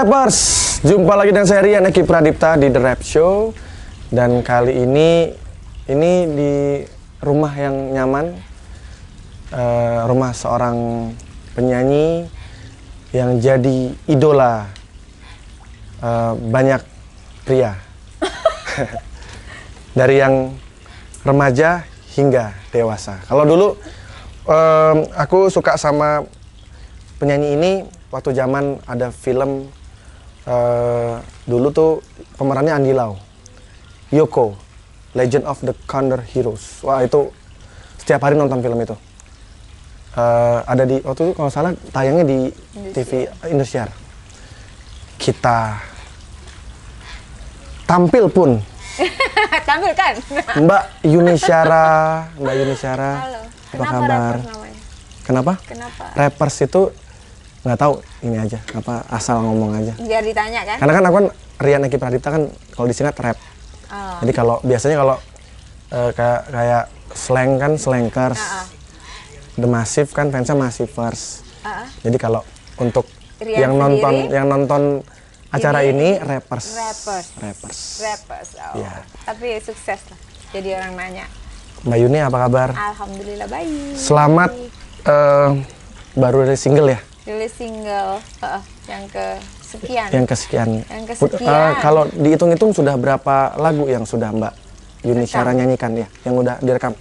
Rappers, jumpa lagi dengan saya Rian Eki Pradipta di The Rap Show. Dan kali ini di rumah yang nyaman, rumah seorang penyanyi yang jadi idola banyak pria. Dari yang remaja hingga dewasa. Kalau dulu aku suka sama penyanyi ini waktu zaman ada film dulu tuh pemerannya Andy Lau, Yoko, Legend of the Condor Heroes. Wah, itu setiap hari nonton film itu. Ada di waktu itu kalau salah tayangnya di TV Indosiar. Kita tampil pun tampil kan? Mbak Yuni Syara. Halo. Apa kabar? Kenapa? Rappers itu nggak tahu, ini aja apa asal ngomong aja. Biar ditanya kan? Karena kan aku kan Rian Eki Pradipta kan kalau disingkat rap. Oh. Jadi kalau biasanya kalau kayak slang kan slankers. The Massive kan fansnya Massivers. Jadi kalau untuk Rian yang nonton acara ini rappers. Oh. Ya. Tapi sukses lah. Jadi orang nanya. Mbak Yuni apa kabar? Alhamdulillah baik. Selamat baru dari single ya? Rilis single yang kesekian. Yang kesekian. Kalau dihitung-hitung sudah berapa lagu yang sudah Mbak Yuni Syara nyanyikan ya? Yang udah direkam?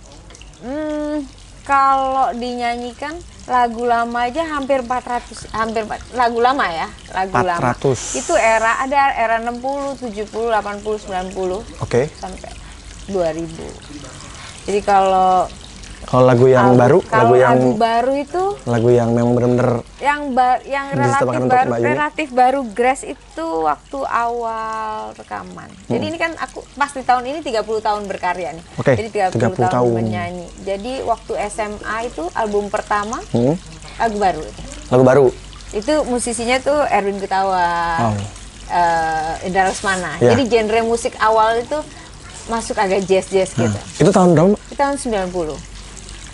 Kalau dinyanyikan lagu lama aja hampir 400, lagu lama ya, lagu 400. lama. Itu ada era 60, 70, 80, 90. Oke. Sampai 2000. Jadi kalau lagu yang baru, lagu baru itu lagu yang memang benar-benar yang relatif baru Grass itu waktu awal rekaman. Jadi ini kan aku pas di tahun ini 30 tahun berkarya nih. Jadi 30 tahun menyanyi. Jadi waktu SMA itu album pertama lagu baru. Lagu baru. Itu musisinya tuh Erwin Gutawa, Indra Lesmana. Yeah. Jadi genre musik awal itu masuk agak jazz gitu. Itu tahun berapa? Itu tahun 90.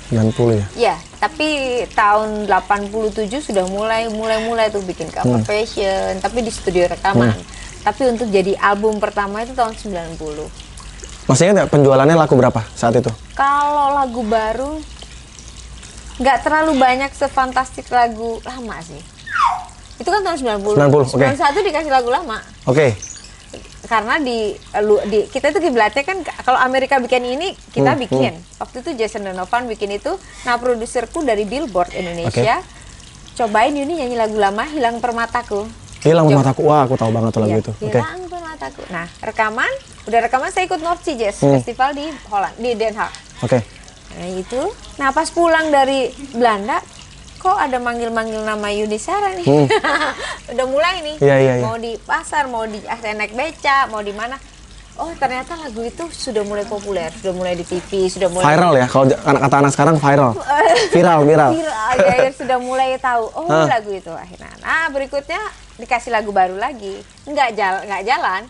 90 ya? Ya, tapi tahun 87 sudah mulai tuh bikin cover fashion, tapi di studio rekaman. Tapi untuk jadi album pertama itu tahun 90. Masih ingat nggak penjualannya laku berapa saat itu? Kalau lagu baru nggak terlalu banyak sefantastik lagu lama sih. Itu kan tahun 90. 91 dikasih lagu lama. Oke. Karena kita itu kiblatnya kan kalau Amerika bikin ini kita bikin. Waktu itu Jason Donovan bikin itu. Nah, produserku dari Billboard Indonesia cobain Yuni nyanyi lagu lama Hilang Permataku. Hilang Permataku. Wah, aku tahu banget tuh lagu itu. Hilang Permataku. Nah, udah rekaman saya ikut North Sea Jazz Festival di Holland, di Den Haag. Nah, itu. Nah, pas pulang dari Belanda kok ada manggil-manggil nama Yuni Syara nih. Udah mulai nih. Mau di pasar, mau di naik beca, mau di mana. Oh, ternyata lagu itu sudah mulai populer, sudah mulai di TV, sudah mulai viral ya. Kalau kata anak sekarang viral. Viral. Ya, sudah mulai tahu. Oh, lagu itu akhirnya. Nah, berikutnya dikasih lagu baru lagi. Nggak jalan.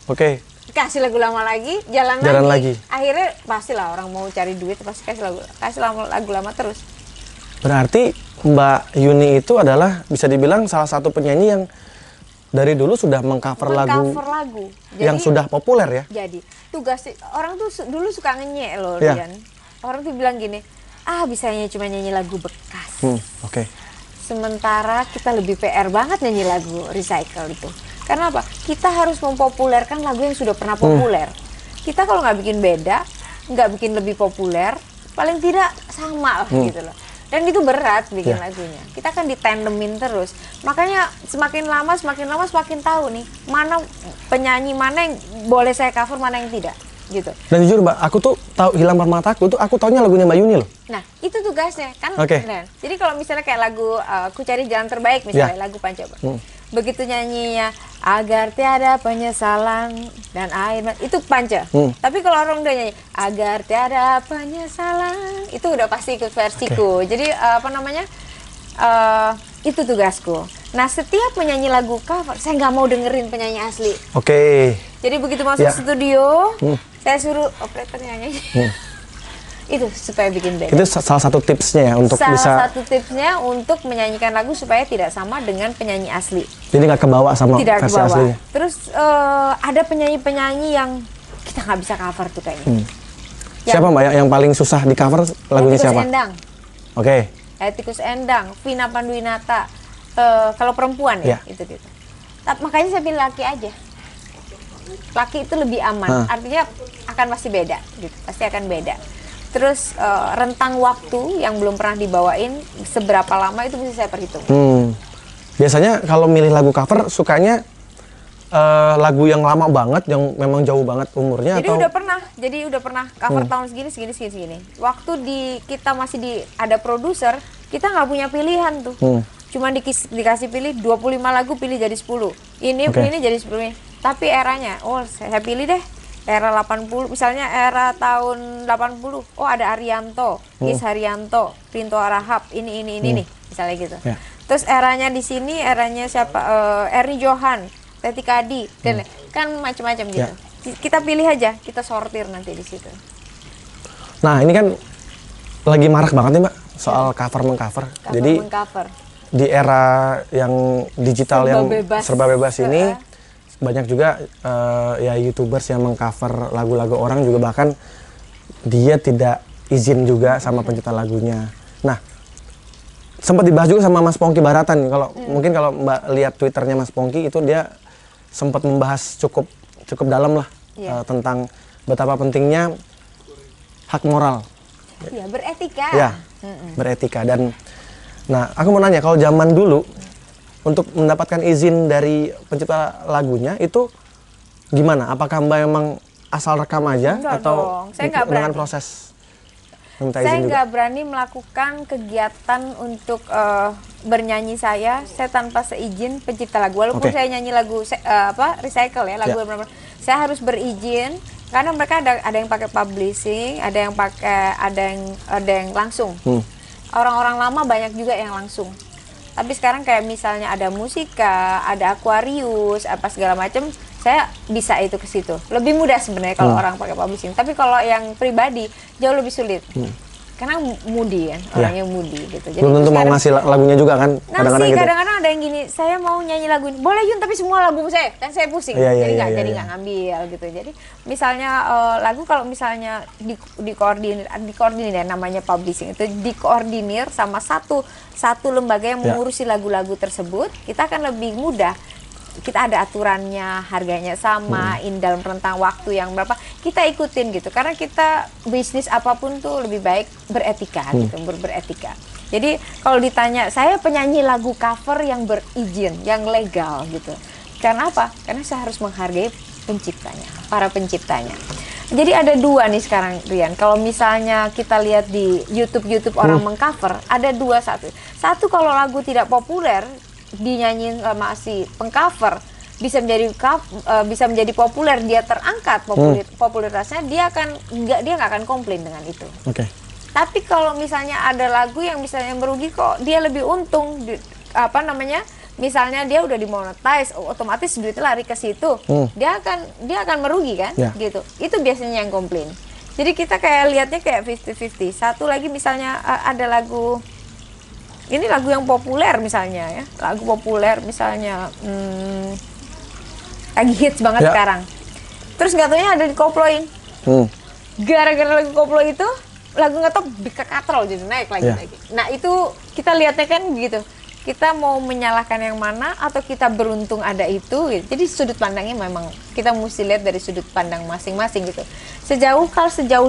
Oke. Kasih lagu lama lagi, jalan lagi. Akhirnya pastilah orang mau cari duit pasti kasih lagu lama terus. Berarti Mbak Yuni itu adalah bisa dibilang salah satu penyanyi yang dari dulu sudah mengcover lagu yang sudah populer ya. Jadi tugas orang tuh dulu suka ngenyek loh, ya. Rian. Orang tuh bilang gini, bisanya cuma nyanyi lagu bekas. Sementara kita lebih PR banget nyanyi lagu recycle itu. Karena apa? Kita harus mempopulerkan lagu yang sudah pernah populer. Kita kalau nggak bikin beda, nggak bikin lebih populer, paling tidak sama lah gitu loh. Dan itu berat bikin lagunya. Kita kan ditandemin terus. Makanya semakin lama semakin tahu nih mana penyanyi mana yang boleh saya cover, mana yang tidak, gitu. Dan jujur Mbak, aku tuh tahu Hilang Permataku tuh aku taunya lagunya Mbak Yuni loh. Nah, itu tugasnya kan. Nah, jadi kalau misalnya kayak lagu Ku Cari Jalan Terbaik misalnya lagu Pancoba. Begitu nyanyinya agar tiada penyesalan dan air itu Panca. Tapi kalau orang udah nyanyi agar tiada penyesalan itu udah pasti ikut versiku. Jadi itu tugasku. Nah, setiap menyanyi lagu cover saya nggak mau dengerin penyanyi asli. Jadi begitu masuk studio saya suruh operator nyanyi. Itu supaya bikin beda. Itu salah satu tipsnya ya untuk Salah bisa. satu tipsnya untuk menyanyikan lagu supaya tidak sama dengan penyanyi asli. Jadi nggak kebawa sama Tidak versi kebawa. aslinya. Terus ada penyanyi-penyanyi yang kita nggak bisa cover tuh kayaknya. Siapa Mbak yang paling susah di cover lagunya Etikus siapa? Endang. Oke. Etikus Endang, Vina Panduwinata. Kalau perempuan ya, itu. Makanya saya pilih laki aja. Laki itu lebih aman, artinya akan pasti beda, gitu. Pasti akan beda. Terus rentang waktu yang belum pernah dibawain seberapa lama itu bisa saya perhitung. Biasanya kalau milih lagu cover sukanya lagu yang lama banget, yang memang jauh banget umurnya Jadi atau? udah pernah cover tahun segini. Waktu kita masih ada produser, kita nggak punya pilihan tuh. Cuma dikasih pilih 25 lagu, pilih jadi 10. Ini jadi 10. Tapi eranya, saya pilih deh era 80, misalnya era tahun 80. Oh, ada Arianto, Is Haryanto, Rinto Arahap, ini nih, misalnya gitu. Terus eranya di sini, eranya siapa? Ernie Johan, Teti Kadi, dan kan macam-macam gitu. Kita pilih aja, kita sortir nanti di situ. Nah, ini kan lagi marak banget nih Mbak soal cover-mengcover. Jadi di era yang digital serba bebas ini banyak juga ya YouTubers yang mengcover lagu-lagu orang juga, bahkan dia tidak izin juga sama pencipta lagunya. Nah, sempat dibahas juga sama Mas Pongki Baratan. Mungkin kalau Mbak lihat Twitternya Mas Pongki itu dia sempat membahas cukup dalam lah tentang betapa pentingnya hak moral. Ya, beretika. Ya, beretika. Dan nah, aku mau nanya, kalau zaman dulu untuk mendapatkan izin dari pencipta lagunya itu gimana? Apakah Mbak emang asal rekam aja? Enggak atau dong. Saya nggak dengan berani. proses minta Saya izin juga? nggak berani melakukan kegiatan untuk bernyanyi saya tanpa seizin pencipta lagu. Walaupun saya nyanyi lagu recycle ya, lagu benar-benar saya harus berizin karena mereka ada yang pakai publishing, ada yang langsung. Orang-orang lama banyak juga yang langsung. Tapi sekarang kayak misalnya ada Musika, ada Aquarius, apa segala macam, saya bisa itu ke situ. Lebih mudah sebenarnya kalau orang pakai publishing. Tapi kalau yang pribadi jauh lebih sulit. Karena moody kan, orangnya moody gitu. Jadi belum tentu mau ngasih lagunya juga kan? Kadang-kadang gitu. Kadang-kadang ada yang gini, saya mau nyanyi lagu ini, boleh Yun, tapi semua lagu saya, kan saya pusing. Jadi nggak ngambil gitu. Jadi misalnya lagu kalau misalnya dikoordinir namanya publishing itu dikoordinir sama satu lembaga yang mengurusi lagu-lagu tersebut, kita akan lebih mudah. Kita ada aturannya, harganya sama, dalam rentang waktu yang berapa, kita ikutin gitu. Karena kita bisnis apapun tuh lebih baik beretika gitu, beretika. Jadi kalau ditanya, saya penyanyi lagu cover yang berizin, yang legal gitu. Karena apa? Karena saya harus menghargai penciptanya, para penciptanya. Jadi ada dua nih sekarang, Rian. Kalau misalnya kita lihat di YouTube orang mengcover, ada dua. Satu kalau lagu tidak populer, dinyanyiin sama si pengcover, bisa menjadi populer, dia terangkat popularitasnya, dia nggak akan komplain dengan itu. Tapi kalau misalnya ada lagu yang misalnya merugi, kok dia lebih untung, misalnya dia udah dimonetize, otomatis duitnya lari ke situ, dia akan merugi kan, gitu. Itu biasanya yang komplain. Jadi kita kayak lihatnya kayak 50-50. Satu lagi misalnya ada lagu, ini lagu yang populer misalnya ya, lagu populer misalnya lagi hits banget sekarang. Terus nggak taunya ada dikoploin. Gara-gara lagu koplo itu, lagu ngetop dikekatrol jadi naik lagi. Nah itu kita lihatnya kan gitu. Kita mau menyalahkan yang mana atau kita beruntung ada itu gitu. Jadi sudut pandangnya memang kita mesti lihat dari sudut pandang masing-masing gitu. Sejauh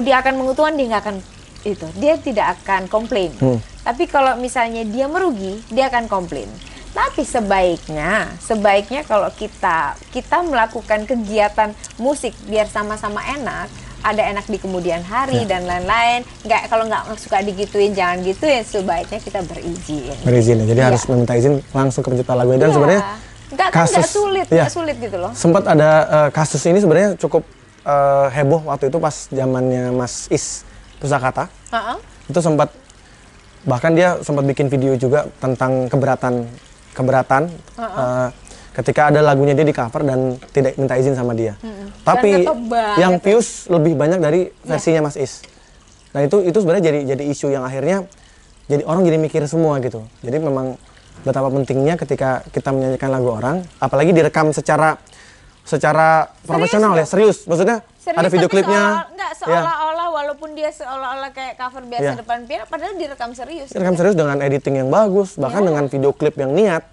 dia akan menguntungkan, dia nggak akan itu, dia tidak akan komplain. Tapi kalau misalnya dia merugi, dia akan komplain. Tapi sebaiknya kalau kita melakukan kegiatan musik biar sama-sama enak, ada enak di kemudian hari dan lain-lain. Kalau nggak suka digituin, jangan gituin. Sebaiknya kita berizin. Berizin ya. Jadi harus meminta izin langsung ke pencipta lagunya. Dan sebenarnya nggak sulit gitu loh. Sempat ada kasus ini sebenarnya cukup heboh waktu itu pas zamannya Mas Is Pusakata. Itu sempat, bahkan dia sempat bikin video juga tentang keberatan ketika ada lagunya dia di cover dan tidak minta izin sama dia. Tapi yang views lebih banyak dari versinya Mas Is. Nah itu sebenarnya jadi isu yang akhirnya jadi orang jadi mikir semua gitu. Jadi memang betapa pentingnya ketika kita menyanyikan lagu orang, apalagi direkam secara profesional ya, serius. Maksudnya Serius, ada video tapi klipnya. seolah-olah walaupun dia seolah-olah kayak cover biasa Ya. depan piano, padahal direkam serius. Direkam serius dengan editing yang bagus, bahkan dengan video klip yang niat.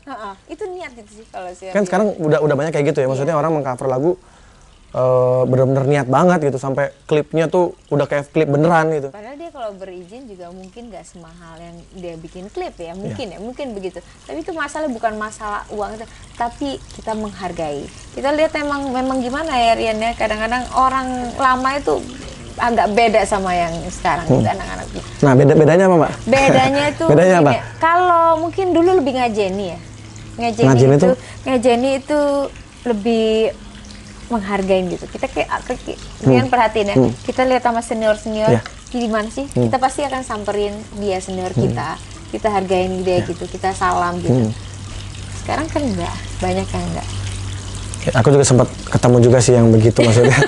Itu niat itu sih kalau saya. Kan sekarang udah banyak kayak gitu ya, maksudnya orang mengcover lagu bener-bener niat banget gitu, sampai klipnya tuh udah kayak klip beneran gitu. Padahal dia kalau berizin juga mungkin nggak semahal yang dia bikin klip ya, mungkin begitu. Tapi itu masalah bukan masalah uang itu, tapi kita menghargai. Kita lihat memang gimana ya Rian ya, kadang-kadang orang lama itu agak beda sama yang sekarang gitu, anak-anak. Nah bedanya apa Mbak? Bedanya itu Bedanya apa? ya, kalau mungkin dulu lebih ngajeni ya, ngajeni itu lebih menghargain gitu. Kita kayak Rian perhatiin ya, kita lihat sama senior di mana sih, kita pasti akan samperin dia senior kita hargain dia gitu, kita salam gitu. Sekarang kan enggak, banyak yang enggak. Aku juga sempat ketemu juga sih yang begitu maksudnya.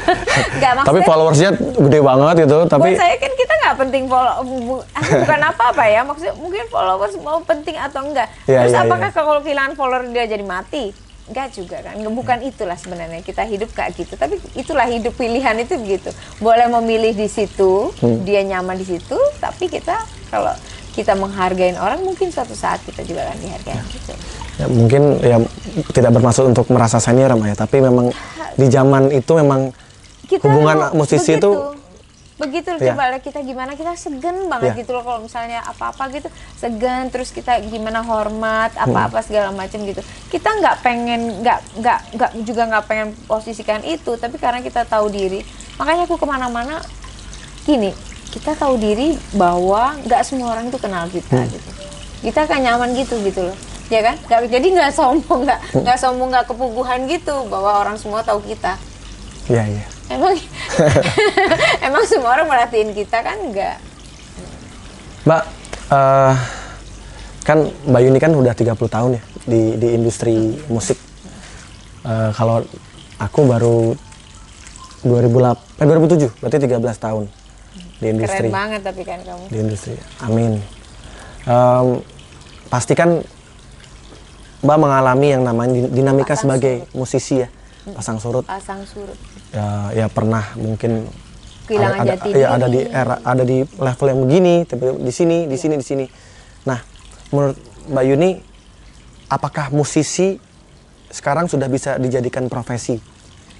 Tapi followersnya gede banget gitu. Tapi buat saya kan kita nggak penting bukan apa-apa ya, maksudnya mungkin followers mau penting atau enggak. Terus apakah kalau kehilangan follower dia jadi mati? Enggak juga kan, bukan itulah sebenarnya kita hidup kayak gitu, tapi itulah hidup, pilihan itu begitu, boleh memilih di situ, dia nyaman di situ, tapi kita kalau kita menghargain orang mungkin suatu saat kita juga akan dihargai gitu. Ya, mungkin ya tidak bermaksud untuk merasa senior ya, tapi memang di zaman itu memang kita hubungan musisi itu begitu loh, coba lihat kita gimana, kita segan banget gitu loh kalau misalnya apa-apa gitu, segan, terus kita gimana hormat apa-apa segala macam gitu. Kita nggak pengen posisikan itu, tapi karena kita tahu diri, makanya aku kemana-mana gini, kita tahu diri bahwa nggak semua orang itu kenal kita gitu. Kita kan nyaman gitu loh, ya kan? Jadi nggak sombong, nggak kepuguhan gitu bahwa orang semua tahu kita. Iya. Emang semua orang merhatiin kita kan enggak? Mbak, kan Mbak Yuni kan udah 30 tahun ya di industri musik. Kalau aku baru 2007, berarti 13 tahun di industri. Keren banget tapi kan kamu. Di industri, amin. Pasti kan Mbak mengalami yang namanya dinamika sebagai musisi ya, pasang surut. Ya pernah mungkin kehilangan jati diri. Ada di level yang begini, tapi di sini. Nah, menurut Mbak Yuni, apakah musisi sekarang sudah bisa dijadikan profesi?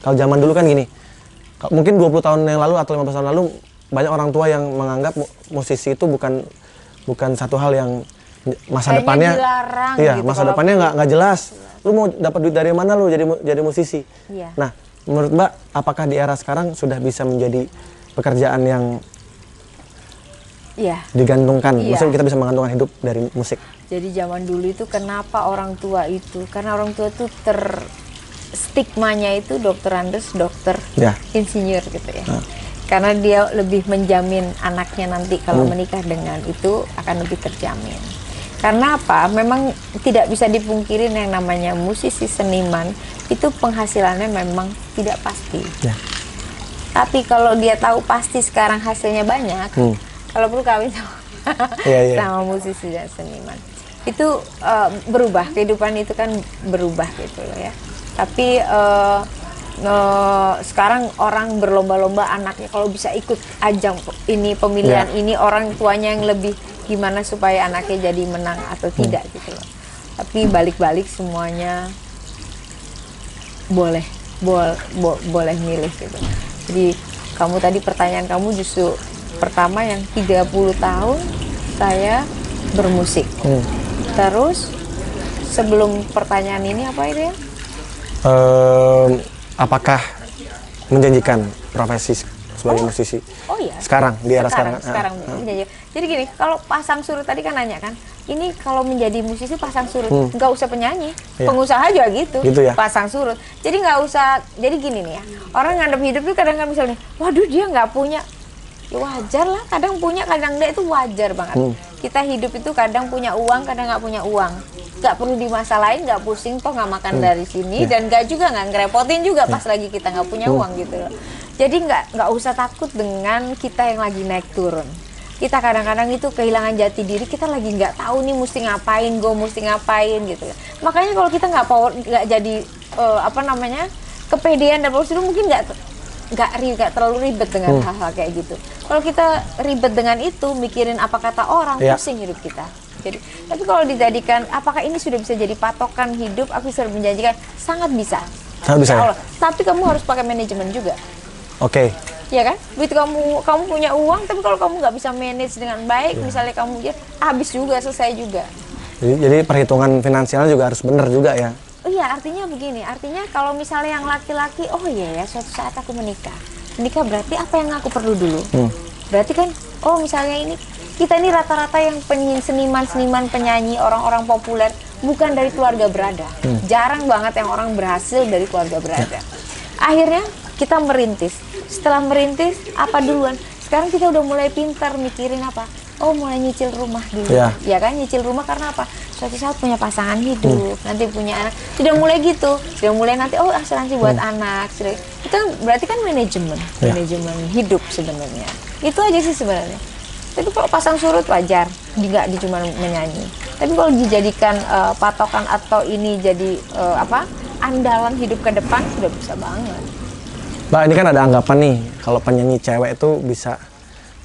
Kalau zaman dulu kan gini, mungkin 20 tahun yang lalu atau 15 tahun lalu banyak orang tua yang menganggap musisi itu bukan satu hal yang masa depannya dilarang, iya, gitu, masa depannya nggak jelas. Lu mau dapat duit dari mana lu jadi musisi? Iya. Nah, menurut Mbak, apakah di era sekarang sudah bisa menjadi pekerjaan yang digantungkan? Maksudnya kita bisa menggantungkan hidup dari musik? Jadi zaman dulu itu kenapa orang tua itu? Karena orang tua itu stigmanya itu dokter Andes, dokter, insinyur gitu ya. Karena dia lebih menjamin anaknya nanti kalau menikah dengan itu akan lebih terjamin. Karena apa? Memang tidak bisa dipungkirin yang namanya musisi seniman itu penghasilannya memang tidak pasti. Tapi kalau dia tahu pasti sekarang hasilnya banyak, kalau perlu kawin sama musisi dan seniman. Itu berubah, kehidupan itu kan berubah gitu loh ya. Tapi sekarang orang berlomba-lomba anaknya kalau bisa ikut ajang ini, pemilihan ini, orang tuanya yang lebih gimana supaya anaknya jadi menang atau tidak gitu loh. Tapi balik-balik semuanya boleh milih gitu. Jadi kamu tadi pertanyaan kamu justru pertama yang 30 tahun saya bermusik. Terus sebelum pertanyaan ini apa itu ya? Apakah menjanjikan profesi sebagai musisi? Oh iya. Sekarang di era sekarang. Jadi gini, kalau pasang surut tadi kan nanya kan, ini kalau menjadi musisi pasang surut, nggak usah penyanyi, pengusaha juga gitu ya? Pasang surut. Jadi nggak usah, jadi gini nih ya, orang ngadep hidup tuh kadang-kadang misalnya, waduh dia nggak punya, ya wajar lah, kadang punya kadang enggak, itu wajar banget. kita hidup itu kadang punya uang, kadang nggak punya uang. Nggak perlu dimasalahin, nggak pusing, toh nggak makan dari sini, dan nggak juga nggak ngerepotin juga pas lagi kita nggak punya uang gitu loh. Jadi nggak usah takut dengan kita yang lagi naik turun. Kita kadang-kadang itu kehilangan jati diri, kita lagi nggak tahu nih mesti ngapain, gue mesti ngapain gitu. Makanya kalau kita nggak jadi kepedean dan power itu mungkin nggak terlalu ribet dengan hal-hal kayak gitu. Kalau kita ribet dengan itu, mikirin apa kata orang, pusing hidup kita. Jadi, tapi kalau dijadikan, apakah ini sudah bisa jadi patokan hidup? Aku sudah menjanjikan, sangat bisa. Sangat bisa. Ya? Tapi kamu harus pakai manajemen juga. Oke. Ya kan? Duit kamu punya uang, tapi kalau kamu nggak bisa manage dengan baik, misalnya kamu habis juga, selesai juga. Jadi perhitungan finansialnya juga harus benar juga ya. Iya, artinya begini, artinya kalau misalnya yang laki-laki, oh iya ya, suatu saat aku menikah berarti apa yang aku perlu dulu? Berarti kan, oh misalnya kita ini rata-rata yang seniman penyanyi, orang-orang populer, bukan dari keluarga berada. Jarang banget yang orang berhasil dari keluarga berada. Akhirnya kita merintis, setelah merintis, apa duluan? Sekarang kita udah mulai pintar mikirin apa? Oh, mulai nyicil rumah dulu, ya kan? Nyicil rumah karena apa? Suatu saat punya pasangan hidup, nanti punya anak, sudah mulai gitu, sudah mulai nanti asuransi buat anak, itu berarti kan manajemen hidup sebenarnya. Itu aja sih sebenarnya. Tapi kalau pasang surut wajar, nggak cuma menyanyi. Tapi kalau dijadikan patokan atau ini jadi andalan hidup ke depan, sudah bisa banget. Mbak, ini kan ada anggapan nih, kalau penyanyi cewek itu bisa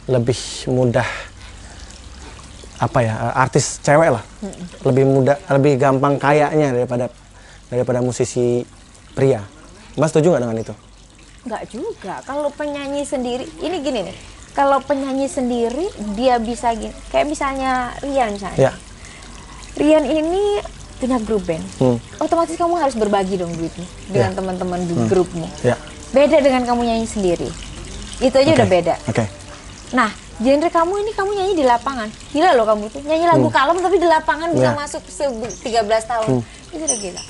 lebih mudah artis cewek lah, lebih mudah, lebih gampang kayaknya daripada musisi pria. Mbak setuju nggak dengan itu? Nggak juga. Kalau penyanyi sendiri, ini gini nih, kalau penyanyi sendiri dia bisa gini, kayak misalnya Rian misalnya. Rian ini punya grup band, otomatis kamu harus berbagi dong duitnya dengan teman-teman di grupmu. Beda dengan kamu nyanyi sendiri, itu aja udah beda. Nah, genre kamu nyanyi di lapangan. Gila loh kamu tuh, nyanyi lagu kalem tapi di lapangan bisa masuk 13 tahun. Itu udah gila.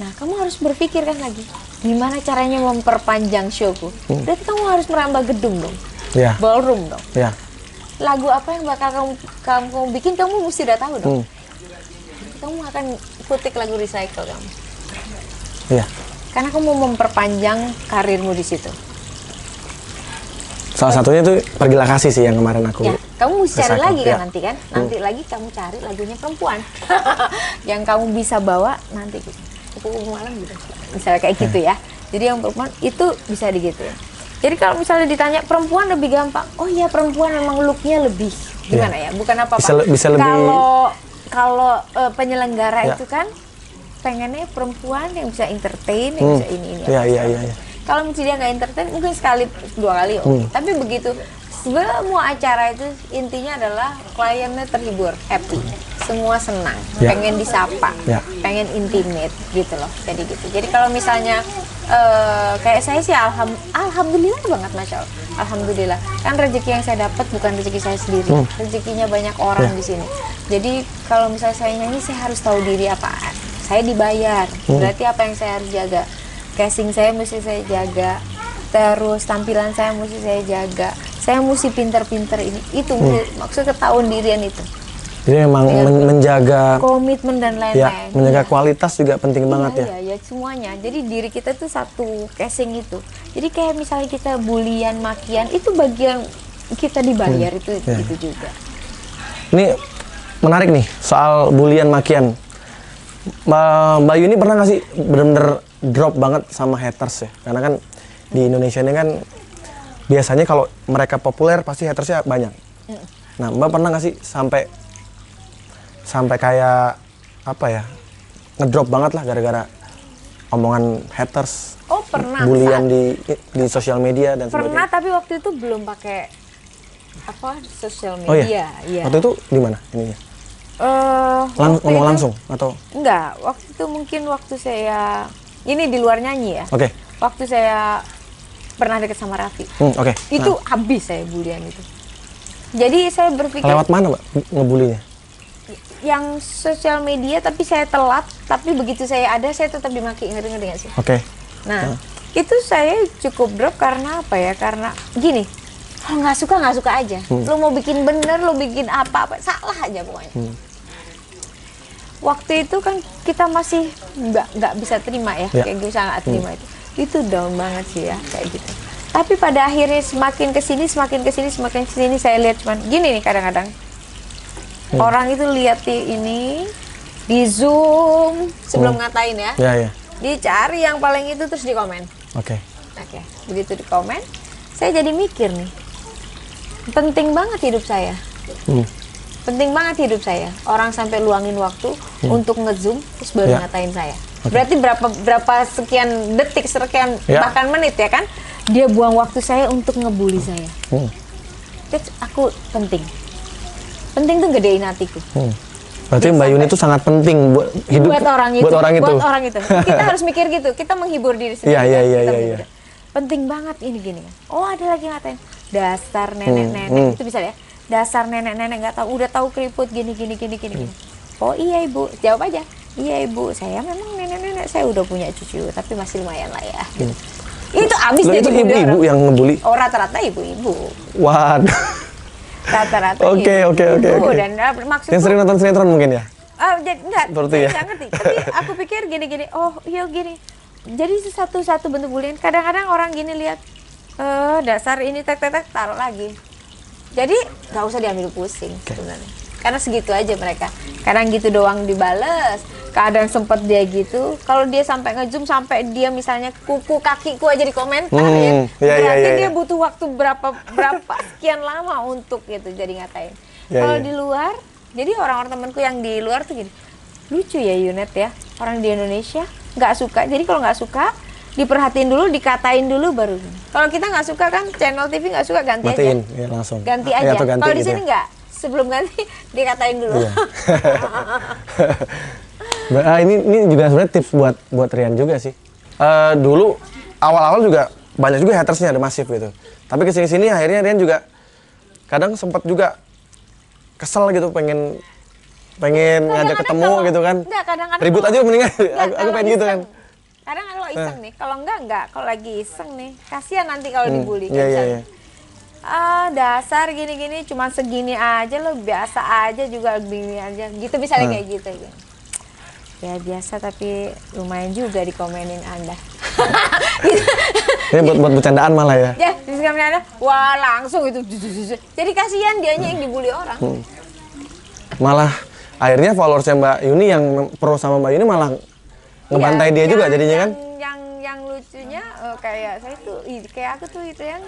Nah, kamu harus berpikir kan lagi, gimana caranya memperpanjang showku. Berarti kamu harus merambah gedung dong. Ballroom dong. Lagu apa yang bakal kamu bikin, kamu mesti udah tahu dong. Kamu akan kutik lagu Recycle kamu. Karena kamu mau memperpanjang karirmu di situ. Salah satunya itu Pergilah Kasih sih yang kemarin aku. Kamu mesti cari lagi kan nanti kan. Nanti lagi kamu cari lagunya perempuan. Yang kamu bisa bawa nanti gitu. Malam gitu. Misalnya kayak gitu ya. Jadi yang perempuan itu bisa digituin. Jadi kalau misalnya ditanya perempuan lebih gampang. Oh iya, perempuan memang looknya lebih gimana ya? Bukan apa-apa. Bisa lebih. Kalau penyelenggara itu kan pengennya perempuan yang bisa entertain, yang bisa ini. Iya. Kalau misalnya dia nggak entertain, mungkin sekali, 2 kali. Tapi begitu, semua acara itu intinya adalah kliennya terhibur, happy. Semua senang, pengen disapa, pengen intimate gitu loh. Jadi kalau misalnya kayak saya sih alhamdulillah banget, Masya Allah. Alhamdulillah. Kan rezeki yang saya dapat bukan rezeki saya sendiri. Rezekinya banyak orang di sini. Jadi kalau misalnya saya nyanyi, saya harus tahu diri apaan. Saya dibayar, berarti apa yang saya harus jaga? Casing saya mesti saya jaga, terus tampilan saya mesti saya jaga, saya mesti pinter-pinter ini, itu maksud ketahuan dirian itu. Jadi memang menjaga komitmen dan lain-lain. Menjaga kualitas juga penting banget ya. Iya, semuanya. Jadi diri kita tuh satu casing itu. Jadi kayak misalnya kita bulian, makian, itu bagian kita dibayar itu juga. Ini menarik nih soal bulian, makian. Mbak Yuni pernah nggak sih bener-bener drop banget sama haters ya? Karena kan di Indonesia ini kan biasanya kalau mereka populer pasti hatersnya banyak. Nah, Mbak pernah nggak sih sampai kayak ngedrop banget lah gara-gara omongan haters? Oh, pernah. Bulian di sosial media dan sebagainya. Pernah, tapi waktu itu belum pakai sosial media. Oh iya. Waktu itu di mana ininya? Ngomong langsung atau? Enggak, waktu itu mungkin waktu saya ini di luar nyanyi ya. Waktu saya pernah deket sama Raffi. Itu habis saya bulian itu. Jadi saya berpikir. Lewat mana, Mbak, ngebulinya? Yang sosial media, tapi saya telat. Tapi begitu saya ada, saya tetap dimaki. Ngerti nggak sih? Nah, itu saya cukup drop karena apa ya? Karena gini, Kalau nggak suka aja. Lo mau bikin bener, lo bikin apa-apa, salah aja pokoknya. Waktu itu kan kita masih nggak bisa terima ya, kayak gue nggak terima itu down banget sih ya kayak gitu. Tapi pada akhirnya semakin kesini saya lihat cuman gini nih kadang-kadang orang itu lihat ini di zoom sebelum ngatain ya, dicari yang paling itu terus di komen. Oke, begitu di komen saya jadi mikir nih, penting banget hidup saya. Penting banget hidup saya. Orang sampai luangin waktu untuk ngezoom terus baru ngatain saya. Berarti berapa sekian detik, sekian bahkan menit ya kan? Dia buang waktu saya untuk ngebully saya. That's aku penting. Penting tuh gedein hatiku. Berarti Mbak Yuni itu sangat penting buat hidup buat orang itu. Buat orang itu. Kita harus mikir gitu. Kita menghibur diri sendiri. Iya. Penting banget ini gini. Oh, ada lagi ngatain dasar nenek-nenek itu bisa ya. Dasar nenek-nenek nggak tahu, udah tahu keriput gini. Oh iya ibu, jawab aja. Iya ibu, saya memang nenek-nenek, saya udah punya cucu, tapi masih lumayan lah ya. Itu abis deh. Itu ibu-ibu yang ngebully? Oh rata-rata ibu-ibu. Waduh. Rata-rata Oke. Dan maksudnya yang sering nonton sinetron mungkin ya? Enggak, ya? Nggak ngerti. Tapi aku pikir gini. Oh iya gini. Jadi satu bentuk bullying. Kadang-kadang orang gini lihat, dasar ini tek taruh lagi. Jadi nggak usah diambil pusing sebenarnya. Karena segitu aja mereka. Kadang gitu doang dibales. Kadang sempet dia gitu. Kalau dia sampai ngezoom sampai dia misalnya kuku kakiku aja di komentar ya. Berarti dia butuh waktu berapa sekian lama untuk gitu jadi ngatain. Kalau di luar, jadi orang-orang temanku yang di luar tuh gini. Lucu ya Yunet ya. Orang di Indonesia nggak suka. Jadi kalau nggak suka diperhatiin dulu, dikatain dulu baru. Kalau kita nggak suka kan channel TV nggak suka ganti matiin, aja. Ya langsung. Ganti aja. Kalau di sini nggak, sebelum ganti dikatain dulu. Ini juga sebenarnya tips buat Rian juga sih. Dulu awal-awal juga banyak juga hatersnya ada masif gitu. Tapi kesini-sini akhirnya Rian juga kadang sempat juga kesel gitu pengen ngajak ketemu gitu kan. Ribut aja mendingan. Aku pengen gitu kan. Kadang kalau iseng nih, kalau enggak, kalau lagi iseng nih, kasihan nanti kalau dibully. Dasar gini-gini, cuma segini aja lo, biasa aja juga begini aja, gitu misalnya kayak gitu. Ya biasa tapi lumayan juga dikomenin Anda. Ini buat bercandaan malah ya? Ya, dikomenin Anda, wah langsung itu. Jadi kasihan dianya yang dibully orang. Malah akhirnya followersnya Mbak Yuni yang pro sama Mbak Yuni malah ngebantai dia juga jadinya kan? Yang lucunya kayak saya tuh, kayak aku tuh itu yang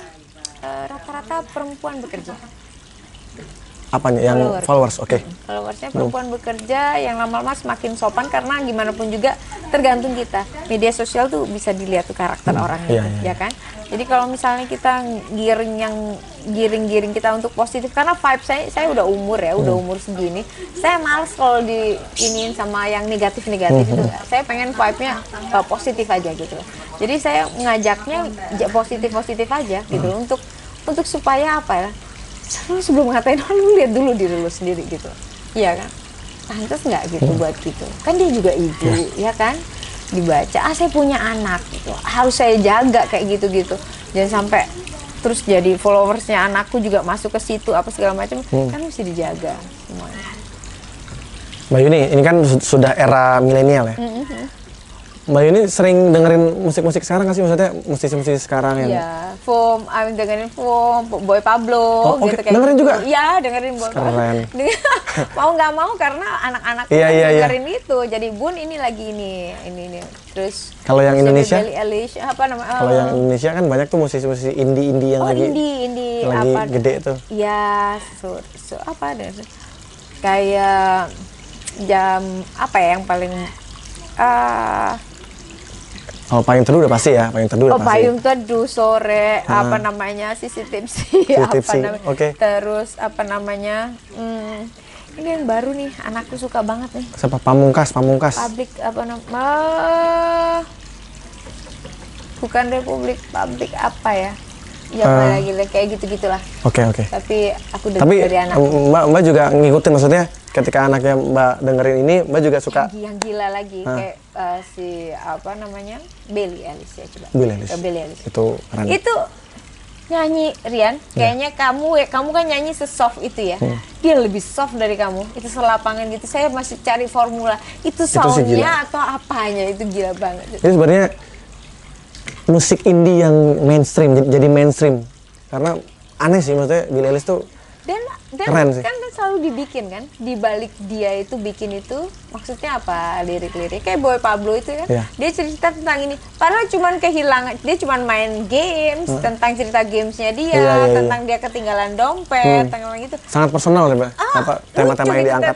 rata-rata perempuan bekerja. Apanya? Yang followers? Oke. Followersnya perempuan bekerja, yang lama-lama semakin sopan karena gimana pun juga tergantung kita. Media sosial tuh bisa dilihat tuh karakter orangnya, ya kan? Jadi kalau misalnya kita giring kita untuk positif, karena vibe saya udah umur ya, udah umur segini, saya males kalau diiniin sama yang negatif-negatif itu. Saya pengen vibe-nya positif aja gitu. Jadi saya ngajaknya positif aja gitu untuk supaya apa ya? Sebelum ngatain lu lihat dulu diri lu sendiri gitu. Iya kan? Pantas nggak gitu buat gitu. Kan dia juga ibu, ya kan? Dibaca, saya punya anak gitu. Harus saya jaga kayak gitu-gitu. Jangan sampai terus jadi followersnya anakku juga masuk ke situ apa segala macam. Kan mesti dijaga semuanya. Mbak Yuni, ini kan sudah era milenial ya. Mbak Yuni sering dengerin musik-musik sekarang nggak sih? Maksudnya musisi-musisi sekarang yang... Iya, dengerin Boy Pablo gitu kayak dengerin gitu. juga? Iya, dengerin Boy Pablo. Mau nggak mau karena anak-anak dengerin itu. Jadi Bun ini lagi ini. Terus kalau yang Indonesia? Apa namanya? Kalau yang Indonesia kan banyak tuh musisi-musisi indie yang lagi lagi apa, gede tuh. Iya, apa deh? Kayak jam apa ya yang paling Payung Teduh udah pasti ya, Payung Teduh udah pasti. Payung Teduh, Sore, apa namanya, Sisi Tipsi, apa namanya, terus apa namanya, ini yang baru nih, anakku suka banget nih. Siapa? Pamungkas. Public apa namanya? Bukan Republik, Public apa ya? Ya lagi kayak gitu-gitulah. Oke. Tapi aku dengar dari anak. Mbak juga ngikutin, maksudnya ketika anaknya Mbak dengerin ini, Mbak juga suka yang gila lagi kayak si apa namanya, Billie Eilish ya coba. Billie Eilish. Itu keren. Itu nyanyi Rian, kayaknya kamu kan nyanyi sesoft itu ya. Dia lebih soft dari kamu. Itu selapangan gitu. Saya masih cari formula. Itu soundnya atau apanya itu gila banget. Jadi sebenarnya musik indie yang mainstream jadi mainstream. Karena aneh sih maksudnya Billie Eilish tuh dan keren sih. Kan selalu dibikin kan, di balik dia itu bikin itu maksudnya apa, lirik-lirik kayak Boy Pablo itu kan, dia cerita tentang ini, padahal cuman kehilangan, dia cuman main games, tentang cerita gamesnya dia, tentang dia ketinggalan dompet, tentang gitu. Sangat personal ya, Mbak. Apa tema-tema yang diangkat.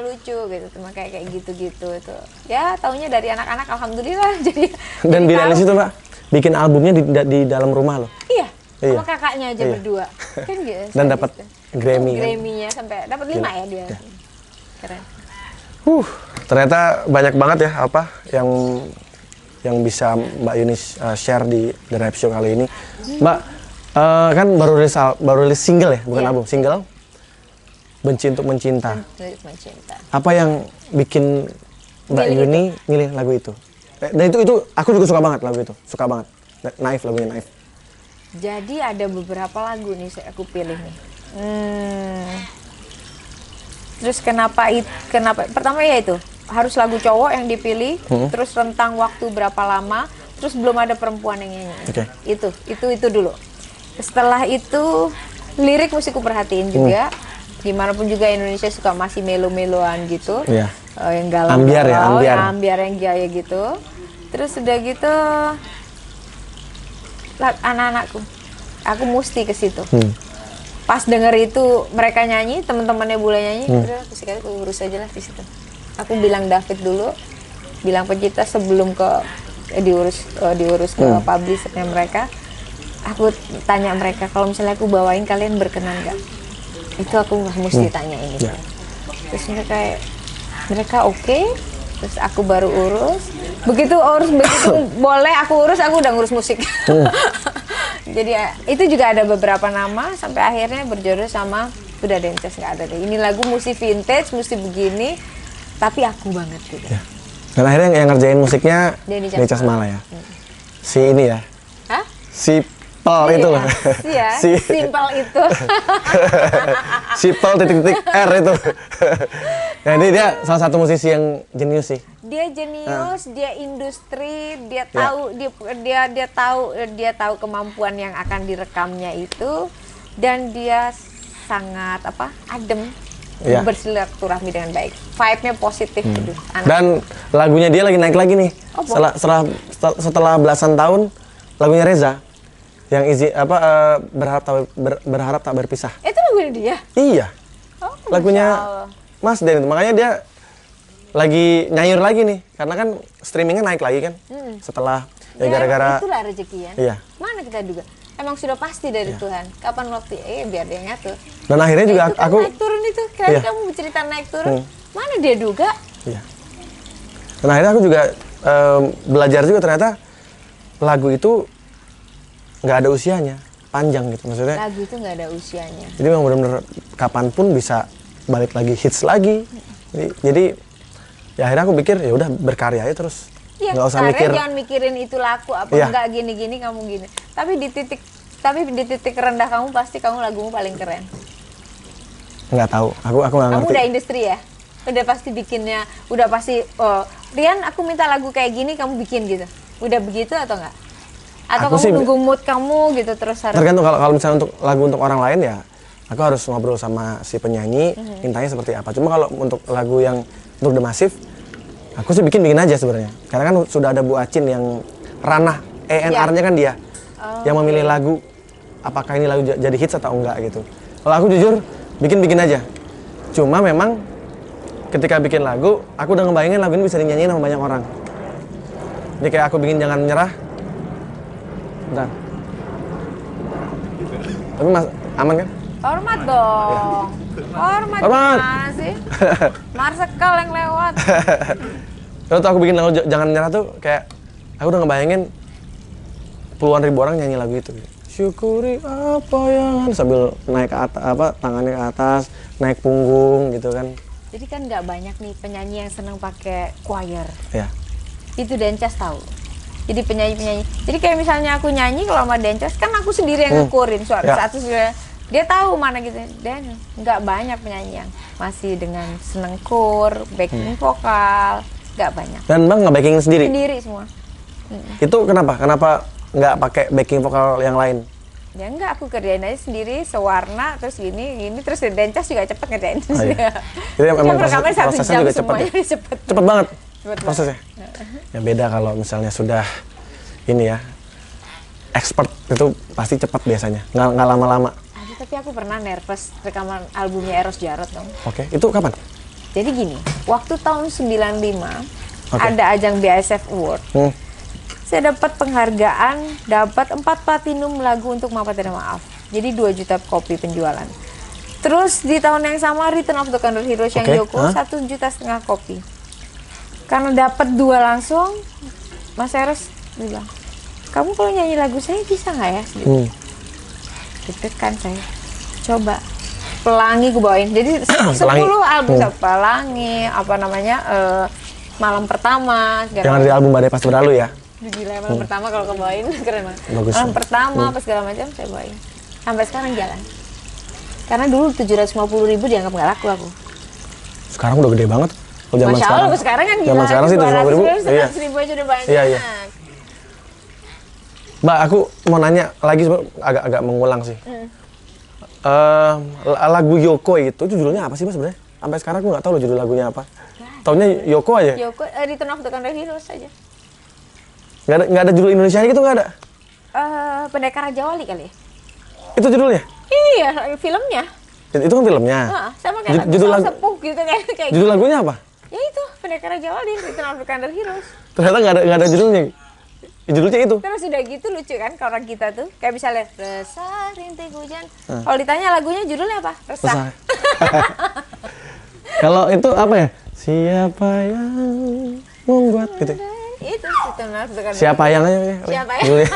Lucu gitu, tema kayak gitu-gitu itu. Ya taunya dari anak-anak, alhamdulillah jadi. Dan Billie Eilish itu Mbak bikin albumnya di dalam rumah loh. Iya. Sama kakaknya aja berdua kan gitu. Dan dapat Grammy kan? Grammy-nya sampai dapat 5 ya dia. Keren. Ternyata banyak banget ya apa yang bisa Mbak Yunis share di The Rap Show kali ini. Mbak kan baru rilis single ya, bukan album, single Benci Untuk Mencinta. Apa yang bikin Mbak Yuni milih lagu itu? Dan itu aku juga suka banget lagu itu, suka banget. Naif, lagunya Naif. Jadi ada beberapa lagu nih aku pilih nih. Terus kenapa pertama ya itu harus lagu cowok yang dipilih, terus rentang waktu berapa lama, terus belum ada perempuan yang nyanyi. Itu dulu. Setelah itu lirik mesti ku perhatiin juga. Dimanapun juga Indonesia suka masih melo-meloan gitu, yang galau, ambiar yang gaya gitu. Terus udah gitu anak-anakku, aku mesti ke situ. Pas denger itu mereka nyanyi, teman-temannya boleh nyanyi, udah sekali aku urus aja lah di situ. Aku bilang David dulu, bilang pencipta sebelum diurus ke publishernya mereka. Aku tanya mereka, kalau misalnya aku bawain kalian berkenan nggak? Itu aku mesti tanya ini. Terus mereka oke. Terus aku baru urus. Begitu boleh aku urus, aku udah ngurus musik. Jadi itu juga ada beberapa nama sampai akhirnya berjodoh sama udah Dences, nggak ada deh. Ini lagu mesti vintage, mesti begini, tapi aku banget gitu. Dan akhirnya yang ngerjain musiknya Denny Casmala ya. Si ini ya. Hah? Si Pel itu loh. Simpel itu. Si Pel titik-titik R itu. Nah, ini dia salah satu musisi yang jenius sih. Dia jenius, dia industri, dia tahu dia tahu kemampuan yang akan direkamnya itu, dan dia sangat adem, bersilaturahmi dengan baik. Vibe-nya positif gitu. Dan lagunya dia lagi naik lagi nih. Setelah belasan tahun lagunya Reza yang berharap tak berpisah. Itu lagunya dia? Iya. Lagunya Mas Den, makanya dia lagi nyayur lagi nih, karena kan streamingnya naik lagi kan, setelah gara-gara itulah rezeki ya. Iya. Mana kita juga emang sudah pasti dari Tuhan. Kapan waktu biar dia ngatur. Dan akhirnya juga aku naik turun itu, kira kamu bercerita naik turun, mana dia duga? Iya. Dan akhirnya aku juga belajar juga ternyata lagu itu nggak ada usianya, panjang gitu maksudnya. Lagu itu nggak ada usianya. Jadi memang benar-benar kapanpun bisa balik lagi, hits lagi. Jadi ya akhirnya aku pikir ya udah berkarya aja terus. Nggak usah mikir. Jangan mikirin itu laku apa enggak, gini-gini kamu gini. Tapi di titik rendah kamu pasti lagumu paling keren. Nggak tahu, aku nggak ngerti. Kamu udah industri ya? Udah pasti bikinnya, udah pasti Rian aku minta lagu kayak gini kamu bikin gitu. Udah begitu atau enggak? Atau aku kamu nunggu mood kamu gitu terus harus? Tergantung, kalau misalnya untuk lagu untuk orang lain ya aku harus ngobrol sama si penyanyi, mintanya seperti apa. Cuma kalau untuk lagu yang untuk The Massive, aku sih bikin aja sebenarnya. Karena kan sudah ada Bu Acin yang ranah ENR-nya kan dia yang memilih lagu, apakah ini lagu jadi hits atau enggak gitu. Kalau aku jujur bikin aja. Cuma memang ketika bikin lagu, aku udah ngebayangin lagu ini bisa dinyanyiin sama banyak orang. Jadi kayak aku bikin Jangan Menyerah. Bentar. Tapi aman kan? Hormat dong. Hormat gimana sih? Marsekal yang lewat. Kalau tuh aku bikin lagu Jangan Menyerah tuh kayak aku udah ngebayangin puluhan ribu orang nyanyi lagu itu. Syukuri apa yang sambil naik ke atas, tangannya ke atas, naik punggung gitu kan. Jadi kan nggak banyak nih penyanyi yang seneng pakai choir. Iya. Itu Dencas tahu. jadi penyanyi. Jadi kayak misalnya aku nyanyi kalau sama Dencas kan aku sendiri yang ngukurin suara satu dia tahu mana gitu. Dan nggak banyak penyanyi yang masih dengan senengkur, backing vokal, nggak banyak. Dan Bang nge-backing sendiri? Sendiri semua. Itu kenapa? Kenapa nggak pakai backing vokal yang lain? Ya enggak, aku kerjain aja sendiri sewarna terus gini terus Dencas juga cepet ngerjain. Oh, iya. Jadi emang prosesnya juga cepet ya? Cepet banget prosesnya. Ya beda kalau misalnya sudah ini ya expert itu pasti cepat biasanya, nggak lama-lama. Tapi aku pernah nervous rekaman albumnya Eros Jarot dong. Oke, itu kapan? Jadi gini, waktu tahun 95 ada ajang BASF Award. Saya dapat penghargaan, dapat 4 platinum lagu untuk Maaf Tidak Maaf. Jadi 2 juta kopi penjualan. Terus di tahun yang sama Return of the Condor Heroes yang Yoko 1,5 juta kopi. Karena dapat 2 langsung, Mas Eros bilang, kamu kalau nyanyi lagu saya bisa nggak ya? Deg-degan saya. Coba. Pelangi gue bawain. Jadi 10 album Pelangi, apa namanya, Malam Pertama. Yang ada di album Badai Pasti Berlalu ya? Gila, malam pertama kalau kebawain keren banget. Bagus, malam pertama apa segala macam saya bawain. Sampai sekarang jalan. Karena dulu 750.000 dianggap nggak laku aku. Sekarang udah gede banget. Kalau zaman Masya Allah, sekarang kan gila. Zaman sekarang sih 200.000, 100.000 aja udah banyak. Iya. Mbak, aku mau nanya lagi, agak mengulang sih. Lagu Yoko itu judulnya apa sih Mbak sebenarnya? Sampai sekarang aku nggak tahu loh judul lagunya apa. Taunya Yoko aja? Yoko, Return of the Condor Heroes aja. Nggak ada judul Indonesia gitu, nggak ada? Pendekar Raja Wali kali ya? Itu judulnya? Iya, filmnya. Itu kan filmnya? Sama kayak judul lagu sepuh gitu kayak judul lagunya apa? Ya itu, Pendekar Raja Wali, Return of the Condor Heroes. Ternyata nggak ada judulnya? Judulnya itu? Terus udah gitu lucu kan kalau orang kita tuh, kayak misalnya Resah Rintik Hujan. Kalau ditanya lagunya judulnya apa? Resah. Kalau itu apa ya? Siapa yang membuat gitu? Itu Siapa yang aja? Siapa yang?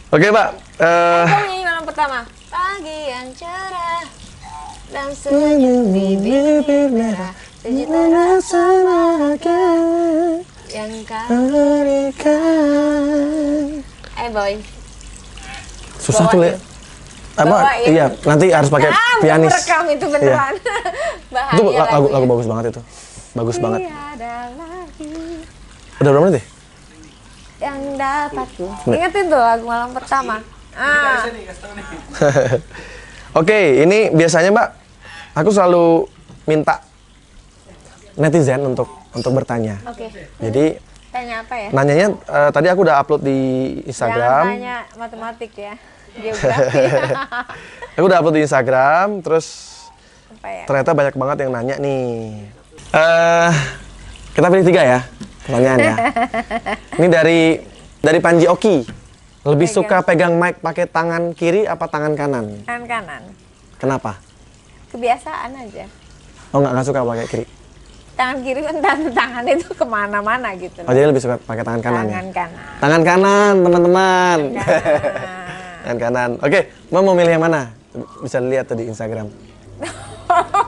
Oke, Pak. Nyanyi malam pertama. Pagi yang cerah dan senyum bibir merah, sejuta rasa bahagia yang kau berikan. Boy. Susah tuh, Le. Apa? Iya, nanti harus pakai pianis. Rekam itu beneran. Iya. Itu lagu bagus banget itu. Bagus banget. Udah berapa menit deh? Yang dapat tuh. Ingetin tuh lagu malam pertama. Oke, ini biasanya Mbak, aku selalu minta netizen untuk bertanya. Oke. Jadi tanya apa ya? Nanyanya tadi aku udah upload di Instagram. Jangan tanya matematik ya, geografi. Aku udah upload di Instagram, terus apa ya? Ternyata banyak banget yang nanya nih. Kita pilih 3 ya pertanyaan ya. Ini dari Panji Oki. Lebih suka pegang mic pakai tangan kiri apa tangan kanan? Tangan kanan. Kenapa? Kebiasaan aja. Oh, nggak suka pakai kiri? Tangan kiri kan tangan itu kemana-mana gitu. Oh, jadi lebih suka pakai tangan kanan ya? Tangan kanan. Tangan kanan, teman-teman. Tangan kanan. Oke, mau milih yang mana? Bisa lihat tuh di Instagram.